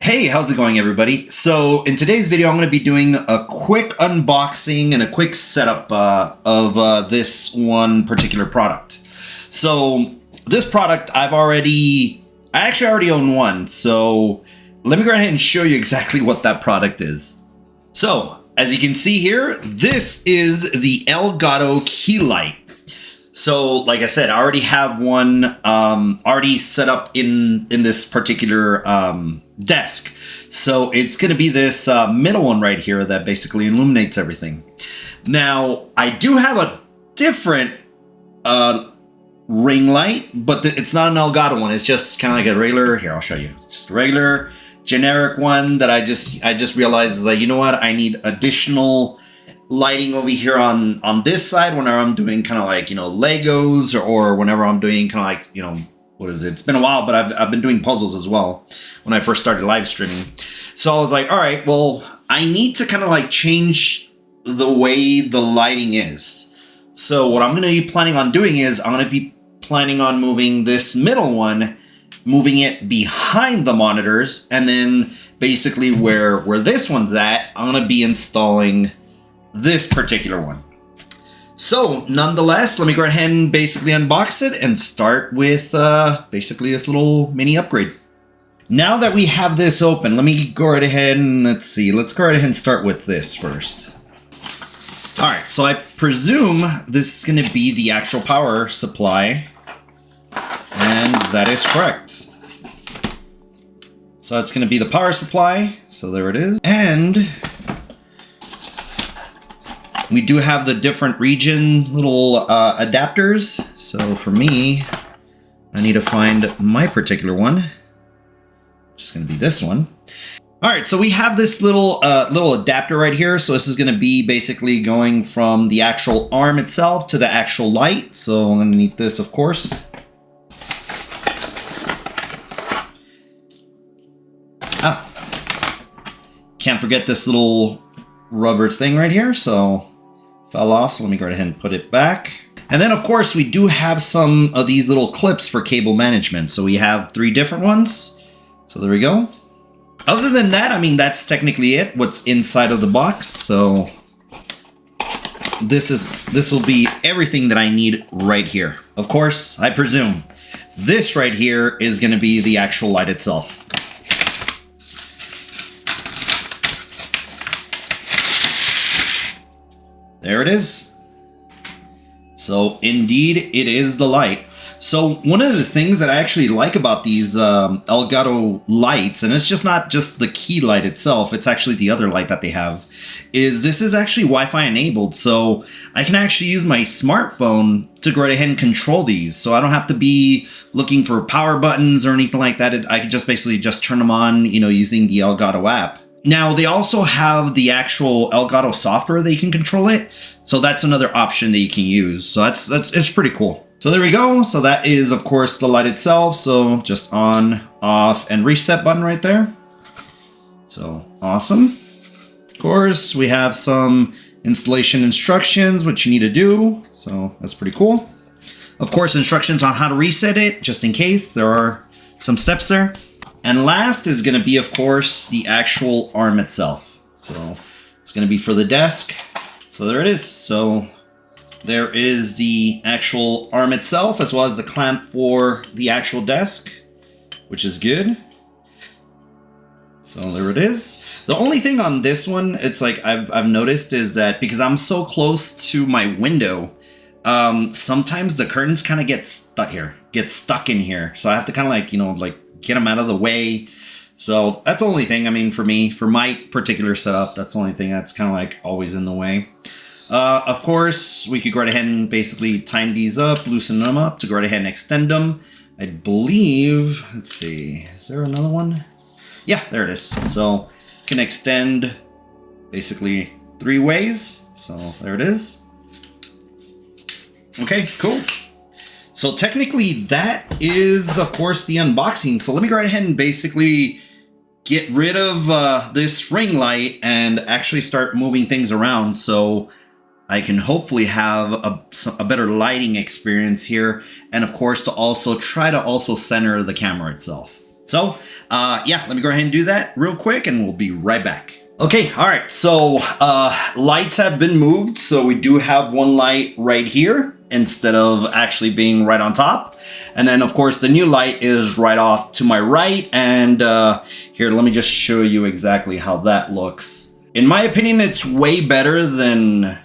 Hey, how's it going, everybody? So in today's video, I'm going to be doing a quick unboxing and a quick setup of this one particular product. So this product, I actually already own one. So let me go ahead and show you exactly what that product is. So as you can see here, this is the Elgato Key Light. So like I said, I already have one already set up in this particular desk. So it's going to be this middle one right here that basically illuminates everything. Now, I do have a different ring light, but it's not an Elgato one. It's just kind of like a regular, here, I'll show you. It's just a regular generic one that I just realized is like, you know what? I need additional lighting over here on this side whenever I'm doing kind of like, you know, Legos or whenever I'm doing kind of like, you know, what is it? It's been a while, but I've been doing puzzles as well when I first started live streaming. So I was like, all right, well, I need to kind of like change the way the lighting is. So what I'm going to be planning on doing is I'm going to be planning on moving this middle one, moving it behind the monitors, and then basically where this one's at, I'm going to be installing this particular one. So nonetheless, let me go ahead and basically unbox it and start with basically this little mini upgrade. Now that we have this open, let me go right ahead and let's go right ahead and start with this first. All right, so I presume this is going to be the actual power supply, and that is correct. So it's going to be the power supply. So there it is. And we do have the different region little adapters. So for me, I need to find my particular one. Which is going to be this one. All right, so we have this little adapter right here. So this is going to be basically going from the actual arm itself to the actual light. So I'm going to need this, of course. Can't forget this little rubber thing right here. So fell off, so let me go ahead and put it back. And then of course we do have some of these little clips for cable management. So we have 3 different ones. So there we go. Other than that, I mean, that's technically it, what's inside of the box. So this will be everything that I need right here. Of course, I presume this right here is going to be the actual light itself. There it is. So indeed, it is the light. So one of the things that I actually like about these Elgato lights, and it's just not just the key light itself, it's actually the other light that they have, is this is actually Wi-Fi enabled. So I can actually use my smartphone to go right ahead and control these. So I don't have to be looking for power buttons or anything like that. I can just basically just turn them on, you know, using the Elgato app. Now, they also have the actual Elgato software that you can control it. So that's another option that you can use. So it's pretty cool. So there we go. So that is, of course, the light itself. So just on, off, and reset button right there. So awesome. Of course, we have some installation instructions, what you need to do. So that's pretty cool. Of course, instructions on how to reset it, just in case there are some steps there. And last is going to be, of course, the actual arm itself. So it's going to be for the desk. So there it is. So there is the actual arm itself, as well as the clamp for the actual desk, which is good. So there it is. The only thing on this one, it's like I've noticed is that because I'm so close to my window, sometimes the curtains kind of get stuck in here. So I have to kind of like, you know, like get them out of the way. So that's the only thing, I mean, for me, for my particular setup, that's the only thing that's kind of like always in the way. Of course, we could go right ahead and basically tighten these up, loosen them up to go right ahead and extend them. I believe, let's see, is there another one? Yeah, there it is. So you can extend basically 3 ways. So there it is. Okay, cool. So technically that is, of course, the unboxing. So let me go right ahead and basically get rid of this ring light and actually start moving things around so I can hopefully have a better lighting experience here. And of course, to also try to center the camera itself. So yeah, let me go ahead and do that real quick and we'll be right back. Okay, all right, so lights have been moved. So we do have one light right here instead of actually being right on top. And then of course the new light is right off to my right. And here, let me just show you exactly how that looks. In my opinion, it's way better than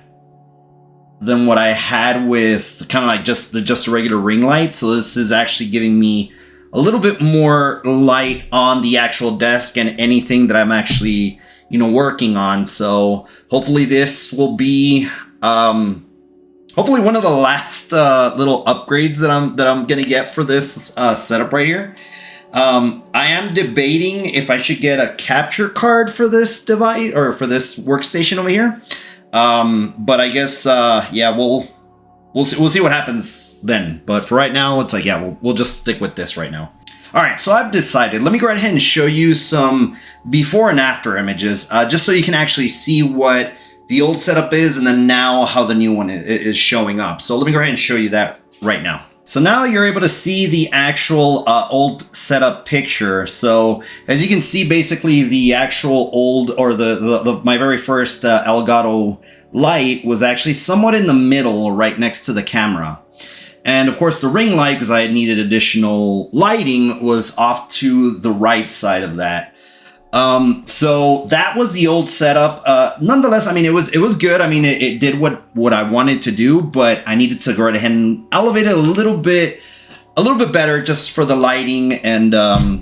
what I had with kind of like just a regular ring light. So this is actually giving me a little bit more light on the actual desk and anything that I'm actually, you know, working on. So hopefully this will be hopefully one of the last little upgrades that I'm gonna get for this setup right here. I am debating if I should get a capture card for this device or for this workstation over here. But I guess yeah, we'll see what happens then. But for right now, it's like, yeah, we'll just stick with this right now. All right, so I've decided. Let me go right ahead and show you some before and after images, just so you can actually see what the old setup is and then now how the new one is showing up. So let me go ahead and show you that right now. So now you're able to see the actual old setup picture. So as you can see, basically the actual old, or my very first Elgato light was actually somewhat in the middle, right next to the camera. And of course the ring light, because I needed additional lighting, was off to the right side of that. So that was the old setup. Nonetheless, I mean, it was good. I mean, it did what I wanted to do, but I needed to go right ahead and elevate it a little bit better, just for the lighting and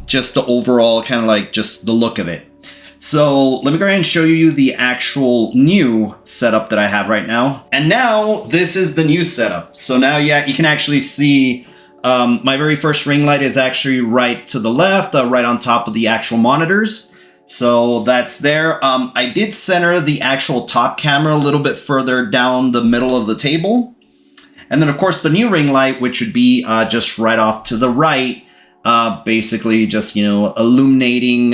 just the overall kind of like just the look of it. So let me go ahead and show you the actual new setup that I have right now. And now this is the new setup. So now, yeah, you can actually see my very first ring light is actually right to the left, right on top of the actual monitors. So that's there. I did center the actual top camera a little bit further down the middle of the table. And then of course the new ring light, which would be just right off to the right, basically just, you know, illuminating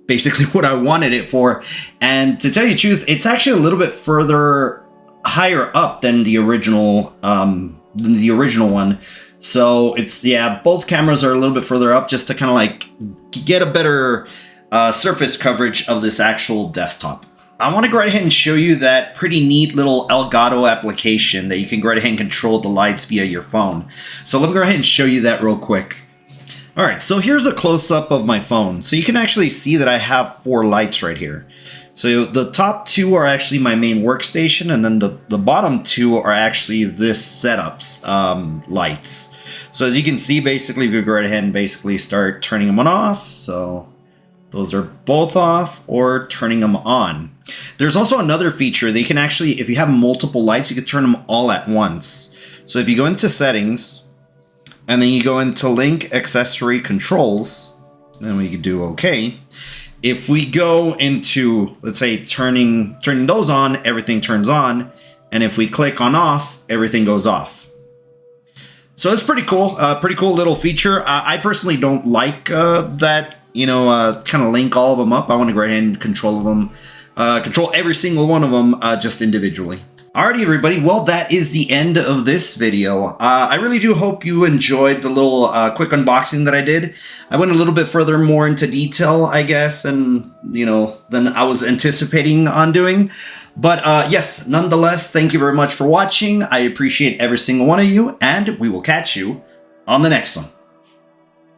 basically what I wanted it for. And to tell you the truth, it's actually a little bit further higher up than the original one. So it's, yeah, both cameras are a little bit further up just to kind of like get a better surface coverage of this actual desktop. I want to go right ahead and show you that pretty neat little Elgato application that you can go right ahead and control the lights via your phone. So let me go ahead and show you that real quick. All right, so here's a close-up of my phone. So you can actually see that I have 4 lights right here. So the top 2 are actually my main workstation, and then the bottom 2 are actually this setup's lights. So as you can see, basically we go right ahead and basically start turning them on off. So those are both off, or turning them on. There's also another feature that you can actually, if you have multiple lights, you can turn them all at once. So if you go into settings, and then you go into link accessory controls, then we can do okay. If we go into, let's say, turning those on, everything turns on. And if we click on off, everything goes off. So it's pretty cool. Pretty cool little feature. I personally don't like that, you know, kind of link all of them up. I want to go ahead and control every single one of them just individually. Alrighty, everybody. Well, that is the end of this video. I really do hope you enjoyed the little quick unboxing that I did. I went a little bit further more into detail, I guess, and you know, than I was anticipating on doing. But yes, nonetheless, thank you very much for watching. I appreciate every single one of you, and we will catch you on the next one.